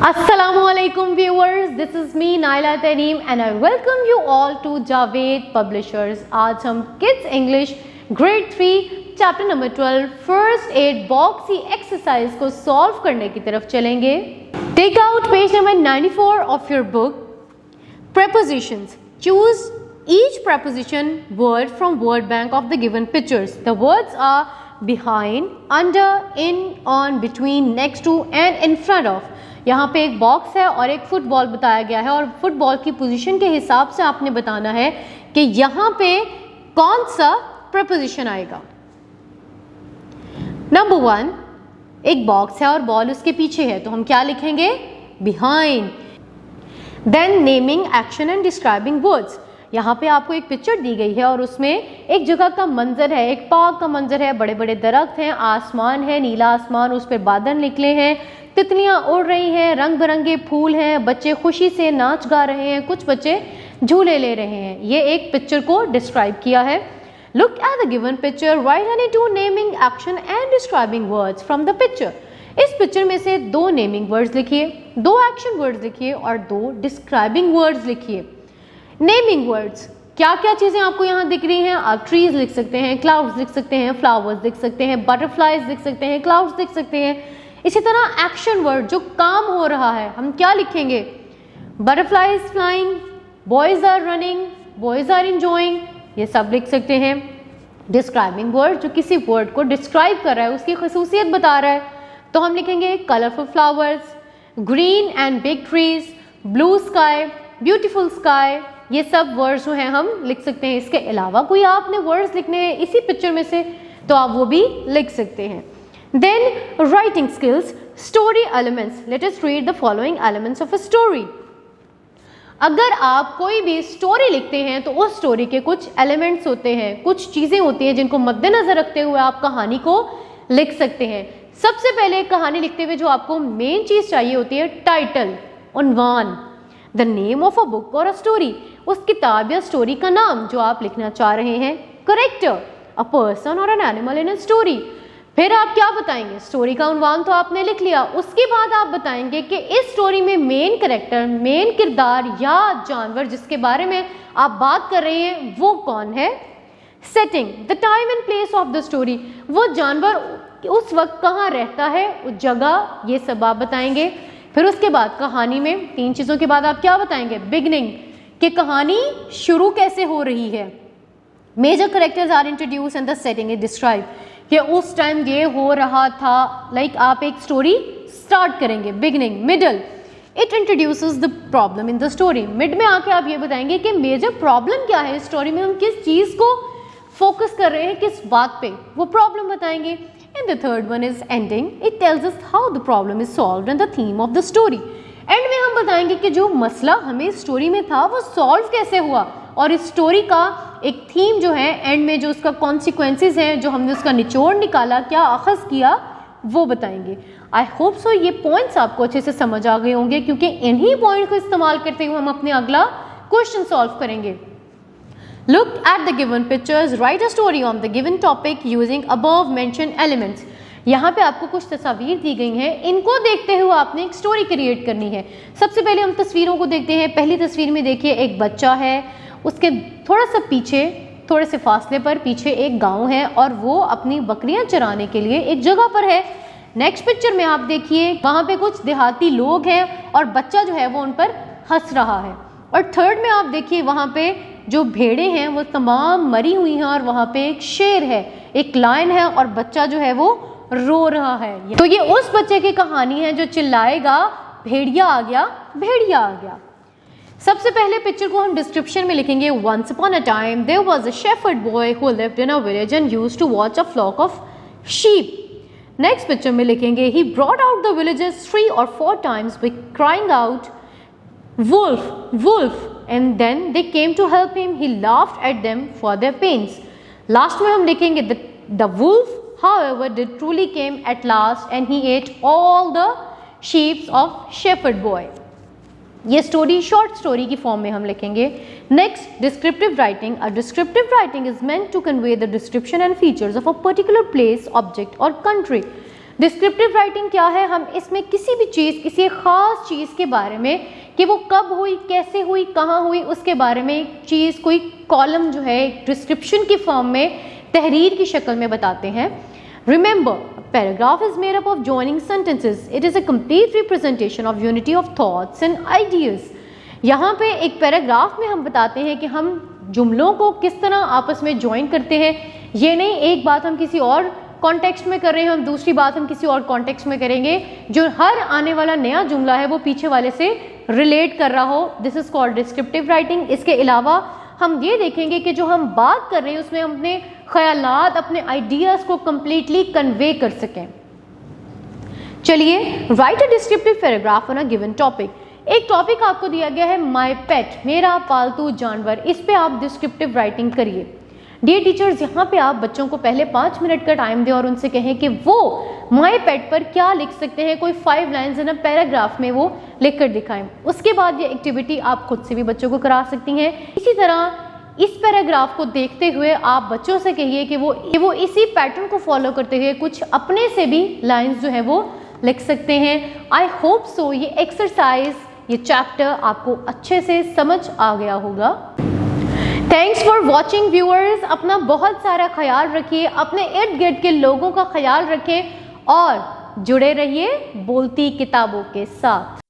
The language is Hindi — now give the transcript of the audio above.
Assalamualaikum viewers, this is me Naila Tareem and I welcome you all to Javed Publishers। आज हम Kids English Grade 3 Chapter number 12 First Aid Box की एक्सरसाइज को सॉल्व करने की तरफ चलेंगे। Take out page number 94 of your book। Prepositions। Choose each preposition word from word bank of the given pictures। The words are behind, under, in, on, between, next to and in front of। यहाँ पे एक बॉक्स है और एक फुटबॉल बताया गया है और फुटबॉल की पोजीशन के हिसाब से आपने बताना है कि यहाँ पे कौन सा प्रपोजिशन आएगा। नंबर 1, एक बॉक्स है और बॉल उसके पीछे है तो हम क्या लिखेंगे? Behind. Then naming action and describing words. यहाँ पे आपको एक पिक्चर दी गई है और उसमें एक जगह का मंजर है, एक पार्क का मंजर है, बड़े बड़े दरख्त हैं, आसमान है, नीला आसमान, उस पर बादल निकले हैं, तितलियां उड़ रही हैं, रंग बिरंगे फूल हैं, बच्चे खुशी से नाच गा रहे हैं, कुछ बच्चे झूले ले रहे हैं। ये एक पिक्चर को डिस्क्राइब किया है। Look at the given picture, right any 2 naming action and describing words from the picture. इस पिक्चर में से 2 नेमिंग वर्ड्स लिखिए, 2 एक्शन वर्ड्स लिखिए और 2 डिस्क्राइबिंग वर्ड्स लिखिए। नेमिंग वर्ड्स, क्या क्या चीज़ें आपको यहाँ दिख रही हैं? आप ट्रीज लिख सकते हैं, क्लाउड्स लिख सकते हैं, फ्लावर्स लिख सकते हैं, बटरफ्लाइज लिख सकते हैं, क्लाउड्स लिख सकते हैं। इसी तरह एक्शन वर्ड, जो काम हो रहा है, हम क्या लिखेंगे? Butterflies flying, boys are running, boys are enjoying, ये सब लिख सकते हैं। डिस्क्राइबिंग वर्ड, जो किसी वर्ड को डिस्क्राइब कर रहा है, उसकी खसूसियत बता रहा है, तो हम लिखेंगे colourful flowers, green and big trees, blue sky, beautiful sky. ये सब वर्ड्स जो हैं हम लिख सकते हैं। इसके अलावा कोई आपने वर्ड्स लिखने हैं इसी पिक्चर में से तो आप वो भी लिख सकते हैं। Then writing skills, story elements. Let us read the following elements of a story. अगर आप कोई भी स्टोरी लिखते हैं तो उस स्टोरी के कुछ एलिमेंट्स होते हैं, कुछ चीज़ें होती हैं जिनको मद्देनजर रखते हुए आप कहानी को लिख सकते हैं। सबसे पहले कहानी लिखते हुए जो आपको मेन चीज़ चाहिए होती है, टाइटल, उन्वान, the name of a book और अ स्टोरी, उस किताब या स्टोरी का नाम जो आप लिखना चाह रहे हैं। करेक्टर, अ पर्सन और an animal in a story. फिर आप क्या बताएंगे? स्टोरी का उन्वान तो आपने लिख लिया, उसके बाद आप बताएंगे कि इस स्टोरी में मेन कैरेक्टर, मेन किरदार या जानवर जिसके बारे में आप बात कर रहे हैं वो कौन है। Setting, the time and place of the story, वो जानवर उस वक्त कहाँ रहता है, उस जगह, ये सब आप बताएंगे। फिर उसके बाद कहानी में 3 चीज़ों के बाद आप क्या बताएंगे? बिगनिंग, कि कहानी शुरू कैसे हो रही है। Major characters are introduce and the setting is describe, कि उस टाइम ये हो रहा था। लाइक आप एक स्टोरी स्टार्ट करेंगे, beginning, middle, it introduces the problem in the story. Mid में आके आप ये बताएंगे कि मेजर प्रॉब्लम क्या है स्टोरी में, हम किस चीज़ को फोकस कर रहे हैं, किस बात पे, वो प्रॉब्लम बताएंगे। And the third one is ending, it tells us how the problem is solved and the theme of the story. And में हम बताएंगे कि जो मसला हमें स्टोरी में था वो सॉल्व कैसे हुआ और इस स्टोरी का एक थीम जो है, एंड में जो उसका कॉन्सिक्वेंसेस हैं, जो हमने उसका निचोड़ निकाला, क्या अखज़ किया, वो बताएंगे। आई होप सो ये पॉइंट्स आपको अच्छे से समझ आ गए होंगे, क्योंकि इन्हीं पॉइंट को इस्तेमाल करते हुए हम अपने अगला क्वेश्चन सॉल्व करेंगे। Look at the given pictures, right a story on the given topic using above mention elements. यहाँ पे आपको कुछ तस्वीर दी गई हैं, इनको देखते हुए आपने एक स्टोरी क्रिएट करनी है। सबसे पहले हम तस्वीरों को देखते हैं। पहली तस्वीर में देखिए एक बच्चा है, उसके थोड़ा सा पीछे, थोड़े से फासले पर पीछे एक गांव है और वो अपनी बकरियां चराने के लिए एक जगह पर है। नेक्स्ट पिक्चर में आप देखिए वहाँ पे कुछ देहाती लोग हैं और बच्चा जो है वो उन पर हंस रहा है। और थर्ड में आप देखिए वहाँ पे जो भेड़ें हैं वो तमाम मरी हुई हैं और वहाँ पे एक शेर है, एक लायन है और बच्चा जो है वो रो रहा है। तो ये उस बच्चे की कहानी है जो चिल्लाएगा, भेड़िया आ गया, भेड़िया आ गया। सबसे पहले पिक्चर को हम डिस्क्रिप्शन में लिखेंगे। Once upon a time there was a shepherd boy who lived in a village and used to watch a flock of sheep. Next picture में लिखेंगे he brought out the villages 3 or 4 times by crying out wolf wolf and then they came to help him. He laughed at them for their pains. Last में हम लिखेंगे the wolf however did truly came at last and he ate all the sheep of shepherd boy. ये स्टोरी शॉर्ट स्टोरी की फॉर्म में हम लिखेंगे। Next, descriptive writing. A descriptive writing is meant to convey the description and features of a particular place, object और कंट्री। डिस्क्रिप्टिव राइटिंग क्या है? हम इसमें किसी भी चीज़, किसी एक ख़ास चीज़ के बारे में कि वो कब हुई, कैसे हुई, कहाँ हुई, उसके बारे में एक चीज़, कोई कॉलम जो है डिस्क्रिप्शन की फॉर्म में, तहरीर की शक्ल में बताते हैं। Remember, paragraph is made up of joining sentences. It is a complete representation of unity of thoughts and ideas. यहाँ पे एक पैराग्राफ में हम बताते हैं कि हम जुमलों को किस तरह आपस में ज्वाइन करते हैं। ये नहीं एक बात हम किसी और कॉन्टेक्स्ट में कर रहे हैं, हम दूसरी बात हम किसी और कॉन्टेक्स्ट में करेंगे, जो हर आने वाला नया जुमला है वो पीछे वाले से रिलेट कर रहा हो। This is called descriptive writing. इसके अलावा हम ये देखेंगे कि जो हम बात कर रहे हैं उसमें हम अपने ख्यालात, अपने आइडियाज़ को कंप्लीटली कन्वे कर सकें। चलिए, right a descriptive paragraph on a given topic. एक टॉपिक आपको दिया गया है माय पेट, मेरा पालतू जानवर। इस पे आप डिस्क्रिप्टिव राइटिंग करिए। डियर टीचर्स, यहाँ पे आप बच्चों को पहले 5 मिनट का टाइम दें और उनसे कहें कि वो माय पेट पर क्या लिख सकते हैं, कोई 5 लाइन्स इन अ पैराग्राफ में वो लिख कर दिखाएं। उसके बाद ये एक्टिविटी आप खुद से भी बच्चों को करा सकती हैं। इसी तरह इस पैराग्राफ को देखते हुए आप बच्चों से कहिए कि वो इसी पैटर्न को फॉलो करते हुए कुछ अपने से भी लाइन्स जो है वो लिख सकते हैं। आई होप सो ये एक्सरसाइज, ये चैप्टर आपको अच्छे से समझ आ गया होगा। Thanks for watching viewers. अपना बहुत सारा ख्याल रखिए, अपने इर्द गिर्द के लोगों का ख्याल रखें और जुड़े रहिए बोलती किताबों के साथ।